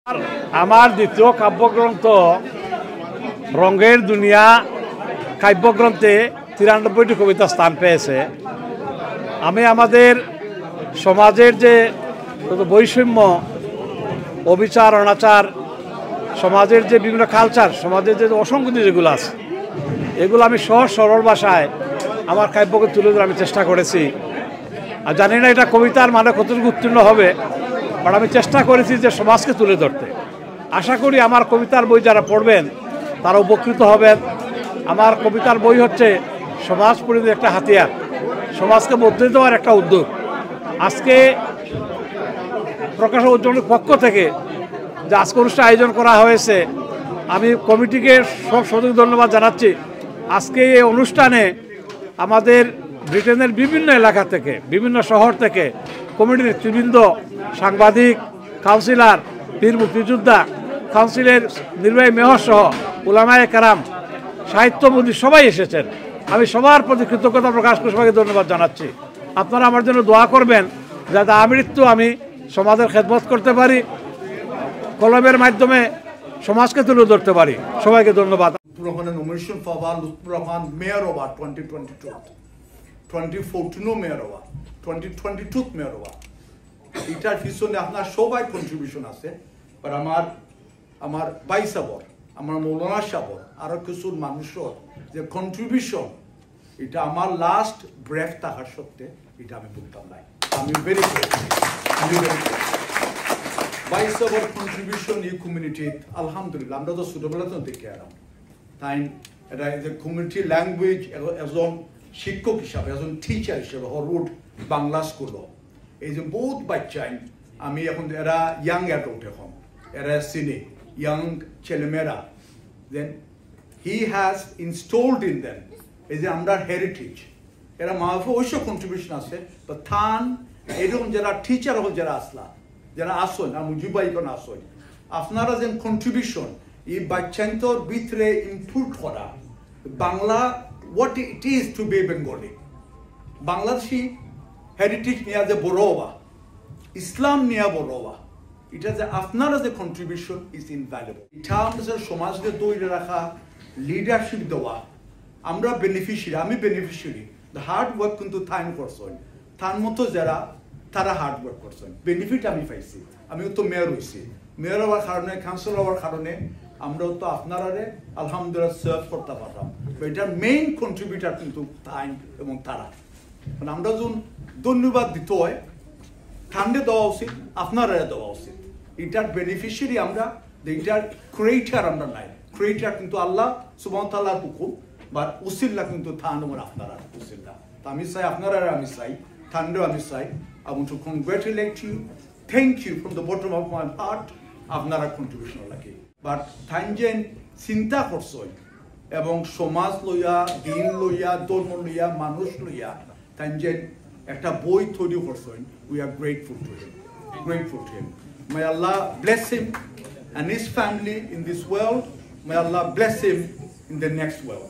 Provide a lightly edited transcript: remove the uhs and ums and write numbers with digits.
আমার দ্বিতীয় কাব্যগ্রন্থ রঙের দুনিয়া কাব্যগ্রন্থে 93টি কবিতা স্থান পেয়েছে। আমি আমাদের সমাজের যে বৈষম্য, অবিচার, অনাচার, সমাজের যে বিভিন্ন কালচার, সমাজের যে অসংগতি যেগুলো আছে, এগুলো আমি সহজ সরল ভাষায় আমার কাব্যকে তুলে ধরে আমি চেষ্টা করেছি। আর জানি না এটা কবিতার মানে কতটুকু উত্তীর্ণ হবে, বাট আমি চেষ্টা করেছি যে সমাজকে তুলে ধরতে। আশা করি আমার কবিতার বই যারা পড়বেন তারা উপকৃত হবেন। আমার কবিতার বই হচ্ছে সমাজ পরিণতির একটা হাতিয়ার, সমাজকে বদলে দেওয়ার একটা উদ্যোগ। আজকে প্রকাশক উদ্যোগের পক্ষ থেকে যে আজকে অনুষ্ঠান আয়োজন করা হয়েছে, আমি কমিটিকে সব সদয় ধন্যবাদ জানাচ্ছি। আজকে এই অনুষ্ঠানে আমাদের ব্রিটেনের বিভিন্ন এলাকা থেকে, বিভিন্ন শহর থেকে কমিটির নেতৃবৃন্দ, সাংবাদিক, কাউন্সিলর, বীর মুক্তিযোদ্ধা, কাউন্সিলের নির্বাহী মেয়র সহ উলামায়ে কেরাম, সাহিত্যমন্ত্রী সবাই এসেছেন। আমি সবার প্রতি কৃতজ্ঞতা প্রকাশ করে সবাইকে ধন্যবাদ জানাচ্ছি। আপনারা আমার জন্য দোয়া করবেন যাতে আমৃত্যু আমি সমাজের খেদমত করতে পারি, কলমের মাধ্যমে সমাজকে তুলে ধরতে পারি। সবাইকে ধন্যবাদ। nomination for Lutfur Rahman Mayor Award 2022, 2014 Mayor Award, 2022 Mayor Award. এটার পিছনে আপনার সবাই কন্ট্রিবিউশন আছে, বাট আমার ভাই সাবর, আমার মৌলানা সাবর, আরো কিছু মানুষের যে কন্ট্রিবিউশন, এটা আমার লাস্ট ব্রেথ থাকার সত্ত্বে এটা আমি বলতাম নাই। আমি ভেরি ভাই সাবর কন্ট্রিবিউশন এই কমিউনিটি আলহামদুলিল্লাহ আমরা তো ছোটবেলা তো দেখে এলাম। তাই এটা যে কমিউনিটি ল্যাঙ্গুয়েজ, একজন শিক্ষক হিসাবে, একজন টিচার হিসাবে হরউড বাংলা স্কুল, এই যে বহুত বাচ্চাই আমি এখন এরা ইয়াং অ্যাডাল্ট, এখন এরা সিনে ইয়াং ছেলেমেয়েরা, then he has installed in then এই যে আমরা হেরিটেজ, এরা মাহফে অবশ্য কন্ট্রিবিউশন আছে। তো থান এরকম যারা টিচার হল, যারা আসলা, যারা আসন আর মুজিবাই কোন আসন, আপনারা যে কন্ট্রিবিউশন এই বাচ্চান্তর ভিতরে ইনপুট করা Bangla, what it is to be Bengali, Bangladeshi heritage নিয়ে যে বড় হওয়া, ইসলাম নিয়ে বড় হওয়া, এটা যে আপনারা যে কন্ট্রিবিউশন ইজ ইনভ্যালুয়েবল। এটা আমাদের সমাজকে তৈরি রাখা, লিডারশিপ দেওয়া, আমরা বেনিফিশিয়ারি, আমি বেনিফিশিয়ারি। হার্ড ওয়ার্ক কিন্তু থাইন করছেন, তার মতো যারা তারা হার্ড ওয়ার্ক করছেন, বেনিফিট আমি পাইছি। আমিও তো মেয়র হয়েছি, মেয়র হওয়ার কারণে, কাউন্সিলর হওয়ার কারণে আমরাও তো আপনারা আলহামদুলিল্লাহ সার্ভ করতে পারলাম। এটার মেইন কন্ট্রিবিউটার কিন্তু তাই এবং তারা। মানে আমরা যখন ধন্যবাদ দিতে হয়, ঠান্ডে দেওয়া উচিত, আপনারা দেওয়া উচিত। এটার বেনিফিশিয়ারি আমরা, এটার ক্রিয়েটার আমরা নাই। ক্রিয়েটার কিন্তু আল্লাহ সুবহানাহু ওয়া তাআলার হুকুম, বা উসিল্লা কিন্তু থান এবং আপনারা উসিল্লা। তো আমি চাই, আপনারা আমি চাই, ঠান্ডেও আমি চাই। I want to congratulate you, thank you from the bottom of my heart, আপনারা কন্ট্রিবিউশন লাগে। বাট থাইনজেন চিন্তা করছেন এবং সমাজ লইয়া, দিন লইয়া, ধর্ম লইয়া, মানুষ লইয়া থাইনজেন একটা বই তৈরি করছেন। We are grateful to him, grateful to him. May Allah bless him and his family in this world. May Allah bless him in the next world.